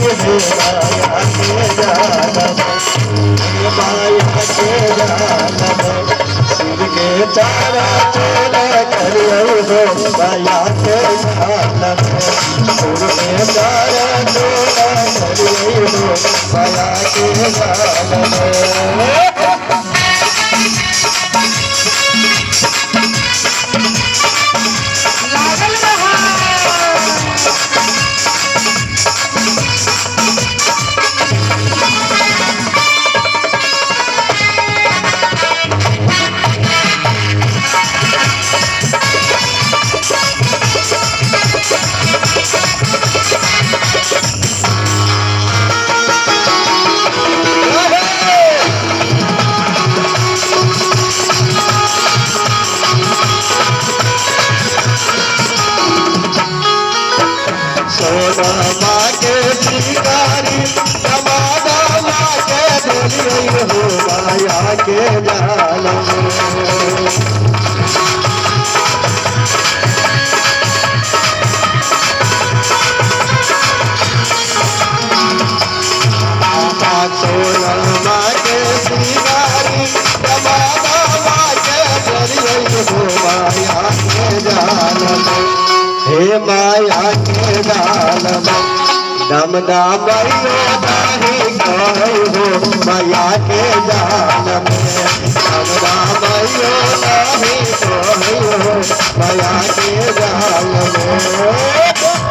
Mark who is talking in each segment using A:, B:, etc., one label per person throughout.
A: हो माया के जाल में माया के जाल में शिव के चारा चोला करियो हो माया के जाल में शिव के चारा चोला करियो हो माया के जाल में सोना के शिकारी समाना के धुलियो हो माया के जाल में सोना के शिकारी समाना के धुलियो हो माया के जाल में हे माया के जाल में दम दामयो नहीं कहो हो माया के जाल में दम दामयो नहीं कहो हो माया के जाल में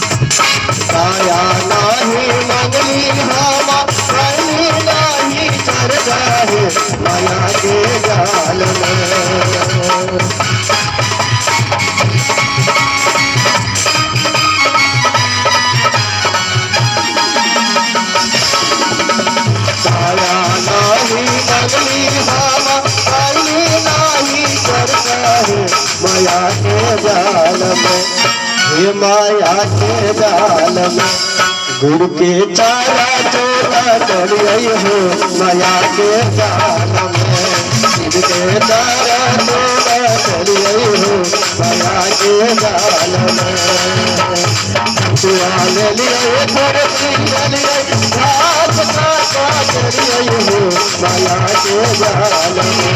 A: माया नहीं मंगली हवा कहीं नहीं चढ़ जाए माया के जाल में माया नहीं मंगली हवा कहीं नहीं चढ़ जाए माया के जाल में हे माया के जाल में गुरु के चारा चोला चलिए हो माया के जाल में शिव के चारा चोला चलिए हो माया के जाल में ले लिए थोड़े लिए घास काटा चलिए हो माया के जाल में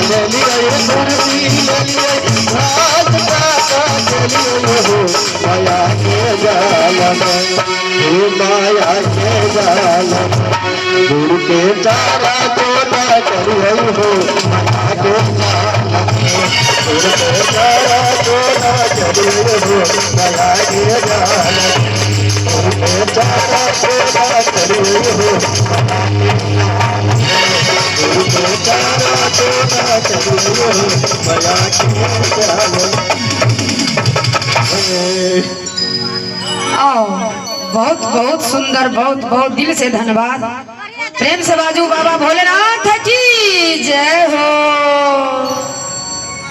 A: ले लिए कुर्सी ले लिए घास काटा चलिए हो माया के जाल में हे माया के जाल में गुरु के चारा चोला चलिए हो माया के जाल में गुरु के चारा चोला चलिए हो माया के जाल में गुरु के चारा चोला चलिए हो गुरु के चारा चोला चलिए हो माया के जाल में
B: बहुत बहुत सुंदर, बहुत बहुत दिल से धन्यवाद। प्रेम से बाजू बाबा भोलेनाथ की जय हो।